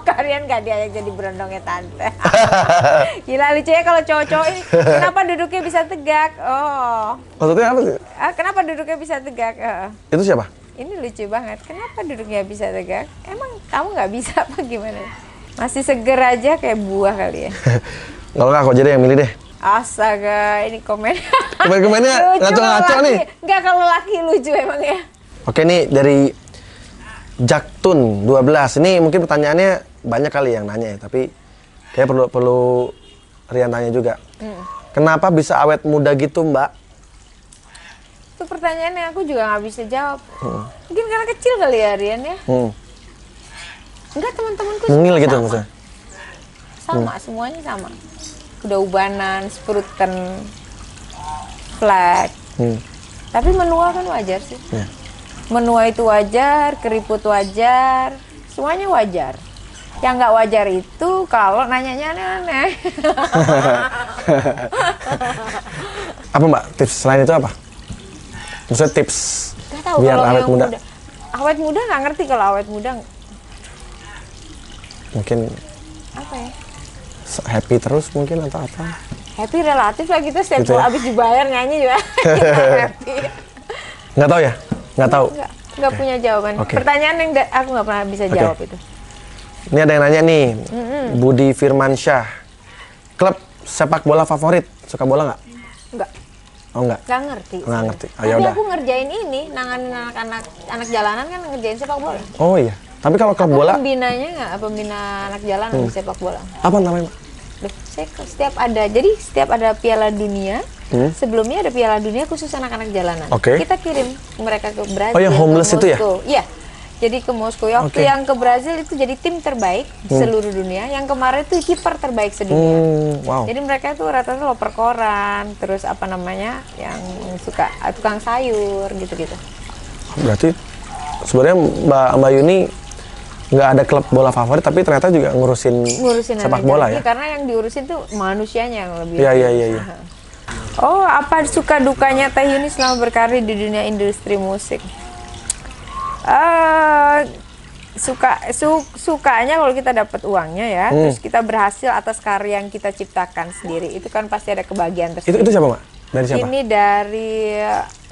Kalian gak diajak jadi berondongnya tante. Gila lucu ya kalau cowok-cowok ini. Kenapa duduknya bisa tegak? Oh. Maksudnya apa sih? Kenapa duduknya bisa tegak? Itu siapa? Ini lucu banget. Kenapa duduknya bisa tegak? Emang kamu nggak bisa apa gimana? Masih seger aja kayak buah kali ya. Kalau nggak, aku jadi yang milih deh. Astaga, ini Komen-komennya ngaco-ngaco nih. Nggak, kalau laki lucu emang ya. Oke, nih dari Jaktun 12. Ini mungkin pertanyaannya banyak kali yang nanya ya, tapi kayak perlu Rian tanya juga. Kenapa bisa awet muda gitu, Mbak? Itu pertanyaan yang aku juga nggak bisa jawab. Mungkin karena kecil kali ya, Rian ya. Enggak, teman-temanku mungil gitu sama. maksudnya? Sama, semuanya sama. Udah ubanan, spruten, flek. Tapi menua kan wajar sih. Yeah. Menua itu wajar, keriput wajar, semuanya wajar. Yang nggak wajar itu kalau nanyanya aneh-aneh. Apa Mbak, tips selain itu apa? Maksudnya tips tahu, biar awet muda. Awet muda nggak ngerti kalau awet muda. Mungkin apa ya? happy terus mungkin atau apa? Happy relatif lah kita setiap Gitu ya? habis dibayar nyanyi juga kita happy. Nggak tahu ya? Nggak tahu. Nggak punya jawaban. Oke. Pertanyaan yang aku nggak pernah bisa jawab itu. Ini ada yang nanya nih, Budi Firmansyah. Klub sepak bola favorit, suka bola nggak? Nggak. Oh nggak? Nggak ngerti. Nggak ngerti. Oh, Tapi yaudah. aku ngerjain ini, nanganin anak jalanan kan ngerjain sepak bola. Oh iya. Tapi kalau klub Aku bola, pembinanya nggak, pembina anak jalanan di sepak bola. apa namanya? Mbak? Loh, setiap ada Piala Dunia, sebelumnya ada Piala Dunia khusus anak-anak jalanan. Oke. Kita kirim mereka ke Brazil. Oh, yang homeless ke itu ya? Moskow. Iya. Jadi ke Moskow. Waktu Oke. yang ke Brazil itu jadi tim terbaik di seluruh dunia. Yang kemarin itu kiper terbaik sedunia. Wow. Jadi mereka itu rata-rata loper koran, terus apa namanya, yang suka tukang sayur gitu-gitu. Berarti sebenarnya Mbak Yuni nggak ada klub bola favorit, tapi ternyata juga ngurusin sepak anak bola jalan. ya? Karena yang diurusin tuh manusianya yang lebih. Iya. Oh, apa suka dukanya Teh Yuni selama berkarir di dunia industri musik? Sukanya kalau kita dapat uangnya ya, terus kita berhasil atas karya yang kita ciptakan sendiri, itu kan pasti ada kebahagiaan tersendiri. Itu siapa, Mbak? Dari siapa? Ini dari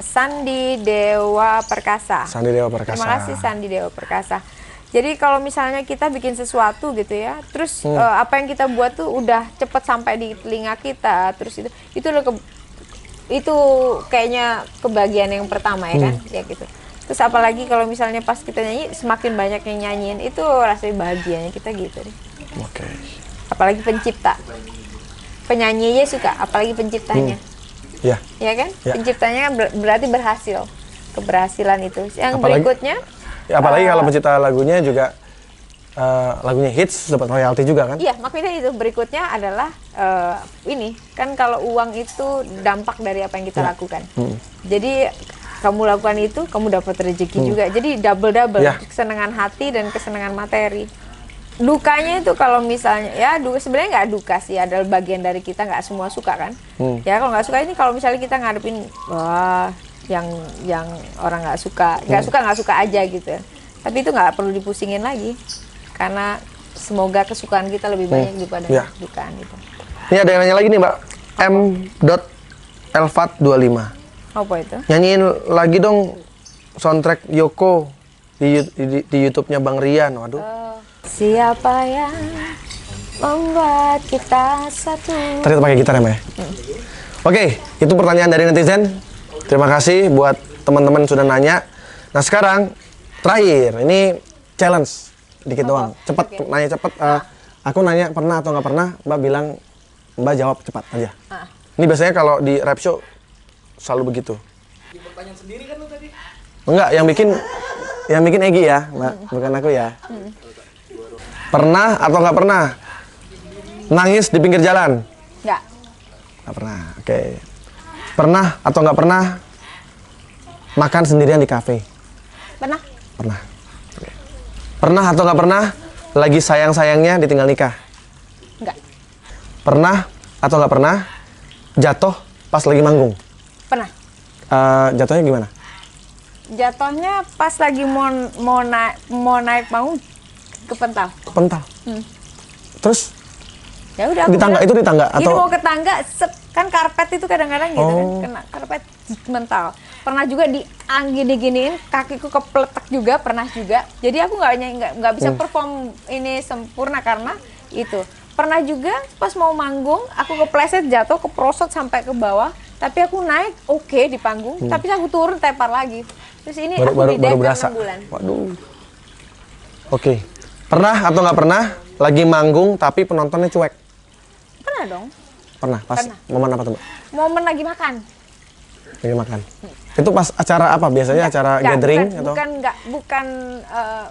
Sandi Dewa Perkasa. Sandi Dewa Perkasa. Terima kasih Sandi Dewa Perkasa. Jadi kalau misalnya kita bikin sesuatu gitu ya, terus apa yang kita buat tuh udah cepet sampai di telinga kita, terus itu kayaknya kebahagiaan yang pertama ya kan, ya gitu. Terus apalagi kalau misalnya pas kita nyanyi, semakin banyak yang nyanyiin, itu rasanya bahagianya kita gitu deh. Oke. Apalagi pencipta, penyanyinya suka, apalagi penciptanya. Iya. Ya kan? Ya. Penciptanya kan berarti berhasil. Keberhasilan itu. Yang Apalagi- berikutnya, Ya, apalagi kalau pencipta lagunya juga lagunya hits, dapat royalti juga kan? iya makanya itu berikutnya adalah ini kan kalau uang itu dampak dari apa yang kita lakukan. Jadi kamu lakukan itu, kamu dapat rezeki juga. Jadi double Ya. kesenangan hati dan kesenangan materi. Dukanya itu kalau misalnya ya sebenarnya nggak duka sih, adalah bagian dari kita, nggak semua suka kan. Ya kalau nggak suka ini, kalau misalnya kita ngadepin wah yang orang nggak suka aja gitu. Tapi itu nggak perlu dipusingin lagi, karena semoga kesukaan kita lebih banyak daripada Ya. dukaan gitu. Ini ada yang nanya lagi nih, Mbak. M.Elvat25. Apa itu? Nyanyiin lagi dong soundtrack Yoko di YouTube-nya Bang Rian. Waduh. Siapa yang membuat kita satu? Tadi kita pakai gitar ya, Mbak ya? Oke, itu pertanyaan dari netizen. Terima kasih buat teman-teman yang sudah nanya. Nah sekarang terakhir, ini challenge dikit doang. Cepet, nanya cepet. Aku nanya pernah atau nggak pernah, Mbak bilang Mbak jawab cepat aja. Ini biasanya kalau di rap show selalu begitu. Pertanyaan sendiri kan lu tadi? Enggak, yang bikin Egi ya, Mbak, bukan aku ya. Pernah atau nggak pernah nangis di pinggir jalan? Nggak. Nggak pernah. Oke. Pernah atau nggak pernah makan sendirian di kafe? Pernah? Pernah. Oke. Pernah atau nggak pernah lagi sayang-sayangnya ditinggal nikah? Nggak. Pernah atau nggak pernah jatuh pas lagi manggung? Pernah. Jatuhnya gimana? Jatuhnya pas lagi mau naik panggung kepental. Pental. Terus Ya udah. di tangga, itu di tangga Ini atau mau ke tangga, kan karpet itu kadang-kadang gitu kan, kena karpet mental. Pernah juga gini-giniin, kakiku kepletek juga, pernah juga. Jadi aku nggak bisa perform ini sempurna karena itu. Pernah juga pas mau manggung, aku kepleset, jatuh, keprosot sampai ke bawah. Tapi aku naik oke di panggung, tapi aku turun tepar lagi. Terus ini aku baru berasa. 6 bulan. Waduh. Oke. Pernah atau nggak pernah lagi manggung tapi penontonnya cuek? Pernah dong. Pernah. Pas Pernah. momen apa tuh, Mbak? Momen lagi makan. Lagi makan. Itu pas acara apa? Biasanya acara gathering atau? Bukan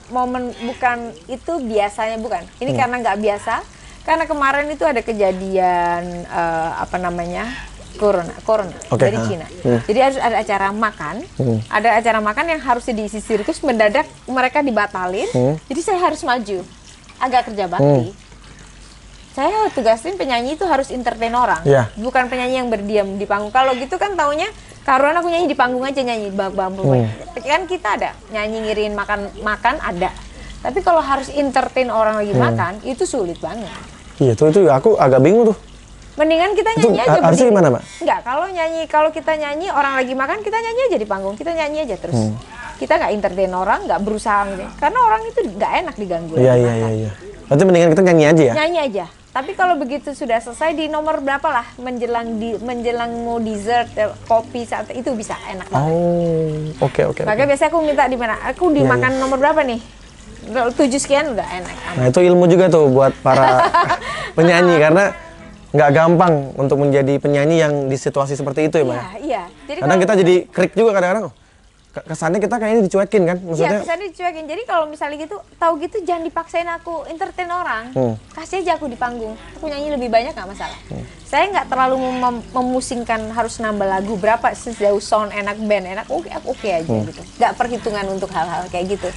momen, bukan itu biasanya, bukan. Ini karena nggak biasa. Karena kemarin itu ada kejadian apa namanya? Corona Oke, dari Cina. Jadi harus ada acara makan. Ada acara makan yang harusnya diisi sirkus, mendadak mereka dibatalin. Jadi saya harus maju. Agak kerja bakti. Saya tugasin penyanyi itu harus entertain orang, Iya. bukan penyanyi yang berdiam di panggung. Kalau gitu kan taunya karuan aku nyanyi di panggung aja, nyanyi bambu. Kan kita ada nyanyi ngirin makan ada. Tapi kalau harus entertain orang lagi makan, itu sulit banget. Iya, itu aku agak bingung tuh. Mendingan kita Itu nyanyi aja. harusnya berdiri. gimana, Mbak? Enggak, kalau kita nyanyi, orang lagi makan, kita nyanyi aja di panggung. Kita nyanyi aja terus. Kita nggak entertain orang, nggak berusaha gitu. Karena orang itu nggak enak diganggu. Iya. Berarti mendingan kita nyanyi aja ya? Nyanyi aja. Tapi kalau begitu sudah selesai di nomor berapa lah, menjelang mau dessert, kopi saat itu bisa enak banget. Oh, oke. Makanya biasanya aku minta di mana? Aku dimakan nomor berapa nih? 7 sekian udah enak. Nah itu ilmu juga tuh buat para penyanyi karena nggak gampang untuk menjadi penyanyi yang di situasi seperti itu ya, Mbak. Iya. Jadi Kadang kita jadi krik juga kadang-kadang. Kesannya kita kayaknya dicuekin kan, iya, maksudnya. kesannya dicuekin. Jadi kalau misalnya gitu, tahu gitu jangan dipaksain aku entertain orang. Kasih aja aku di panggung. Aku nyanyi lebih banyak nggak masalah. Saya nggak terlalu memusingkan harus nambah lagu berapa sejauh sound enak, band enak. Oke aja gitu. Nggak perhitungan untuk hal-hal kayak gitu.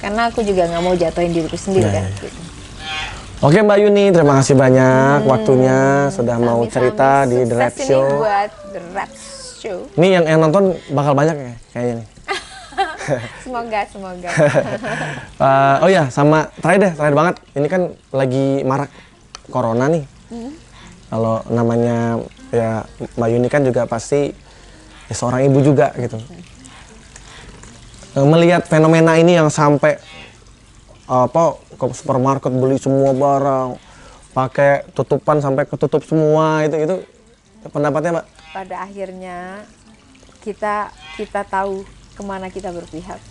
Karena aku juga nggak mau jatuhin diriku sendiri kan. Gitu. Oke Mbak Yuni, terima kasih banyak waktunya sudah mau cerita di The Rap Sukses Show. ini buat The Rap Show. Ini yang nonton bakal banyak ya kayaknya nih. Semoga. Oh ya, sama terakhir banget. Ini kan lagi marak corona nih. Kalau namanya ya Mbak Yuni kan juga pasti ya, seorang ibu juga gitu. Melihat fenomena ini yang sampai ke supermarket beli semua barang, pakai tutupan sampai ketutup semua itu pendapatnya Mbak? Pada akhirnya kita tahu kemana kita berpihak.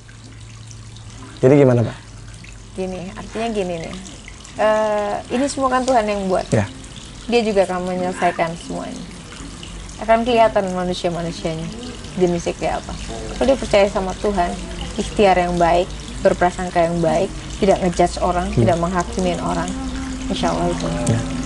Jadi gimana Pak? Artinya gini nih. Ini semua kan Tuhan yang buat. Ya. Dia juga akan menyelesaikan semuanya. Akan kelihatan manusia-manusianya jenisnya kayak apa. Kalau dia percaya sama Tuhan, ikhtiar yang baik, berprasangka yang baik, tidak ngejudge orang, tidak menghakimin orang, insya Allah itu.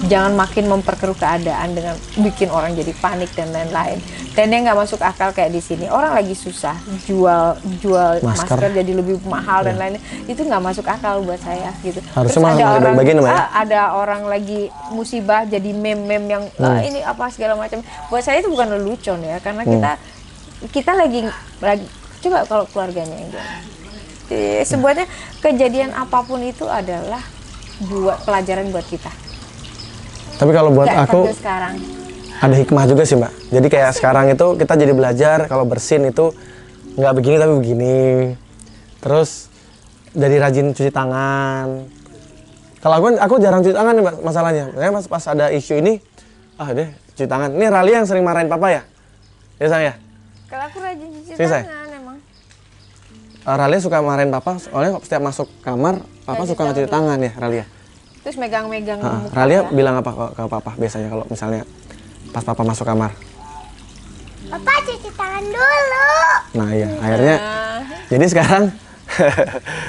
Jangan makin memperkeruh keadaan dengan bikin orang jadi panik dan lain-lain. Dan yang nggak masuk akal kayak di sini, orang lagi susah jual masker jadi lebih mahal dan lain-lain, itu nggak masuk akal buat saya gitu. Harusnya Terus malah bagi-bagiin Mbak ya? ada orang lagi musibah jadi meme-meme yang ini apa segala macam. Buat saya itu bukan lelucon ya, karena kita lagi coba kalau keluarganya yang sebuahnya kejadian apapun itu adalah buat pelajaran buat kita. Tapi kalau buat aku sekarang ada hikmah juga sih Mbak. Jadi kayak sekarang itu kita jadi belajar kalau bersin itu nggak begini tapi begini. Terus jadi rajin cuci tangan. Kalau aku jarang cuci tangan nih Mbak masalahnya. Makanya pas ada isu ini, deh cuci tangan. Ini Ralia yang sering marahin papa ya? Ya saya? Kalau aku rajin cuci Selesai? tangan emang. Ralia suka marahin papa, soalnya setiap masuk kamar, papa suka nggak cuci tangan ya Ralia? Terus megang-megang muka Ralia ya. bilang apa ke papa biasanya kalau misalnya pas papa masuk kamar? Papa cuci tangan dulu. Nah iya, akhirnya jadi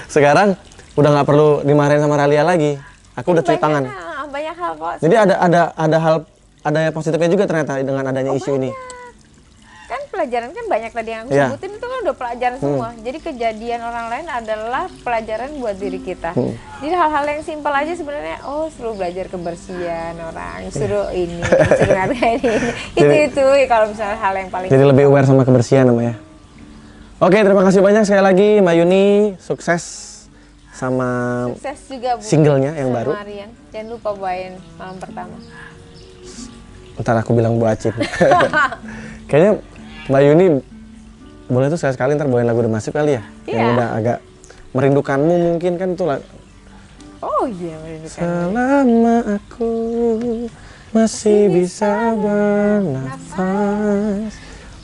sekarang udah nggak perlu dimarahin sama Ralia lagi. Aku udah cuci tangan. Banyak hal kok. Jadi ada positifnya juga ternyata dengan adanya isu ini. Kan pelajaran kan banyak tadi yang aku Iya. sebutin itu kan udah pelajaran semua. Jadi kejadian orang lain adalah pelajaran buat diri kita. Jadi hal-hal yang simpel aja sebenarnya, suruh belajar kebersihan orang, suruh ini, suruh ngapain ini. Itu kalau misalnya hal yang paling. Jadi lebih aware sama kebersihan namanya. Oke, terima kasih banyak sekali lagi Mbak Yuni, sukses sama Sukses juga Bu. singlenya yang Sama baru. Rian. Jangan lupa bawain malam pertama. Ntar aku bilang Bu Acin. Kayaknya Mbak Yuni boleh tuh sekali-sekali ntar bawain lagu The Massive kali ya? Iya. Yang udah agak merindukanmu mungkin kan tuh Oh iya, merindukan. selama aku masih bisa bernafas.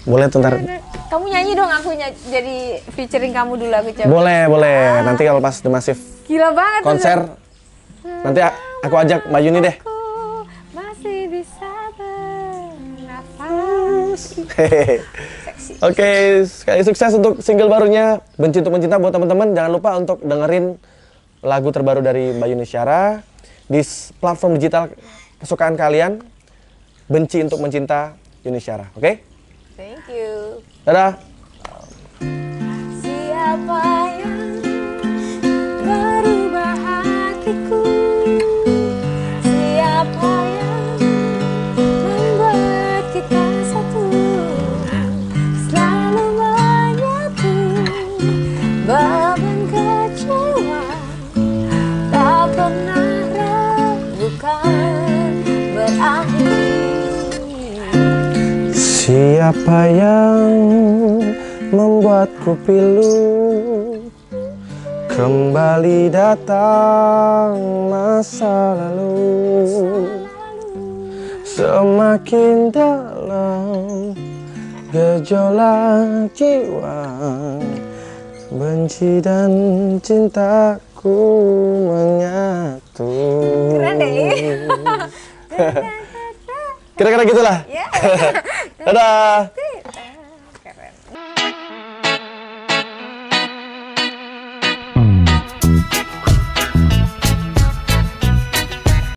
Boleh tuh ntar. Kamu nyanyi dong, aku jadi featuring kamu dulu aku coba. Boleh. Nanti kalau pas The Massive Gila banget tuh. konser, nanti aku ajak Mbak Yuni deh. Aku masih bisa bernafas. Hehehe. Oke, sekali sukses untuk single barunya Benci Untuk Mencinta buat teman-teman. Jangan lupa untuk dengerin lagu terbaru dari Mbak Yuni Syara di platform digital kesukaan kalian. Benci Untuk Mencinta Yuni Syara. Oke? Thank you. Dadah. Siapa yang merubah hatiku? Siapa yang membuat kita satu? Selalu menyatu beban kecewa, tak pernah ragukan berakhir. Siapa yang membuatku pilu, kembali datang masa lalu. Semakin dalam gejolak jiwa, benci dan cintaku menyatu. Keren deh. Kira-kira gitulah. Ya. Dadah.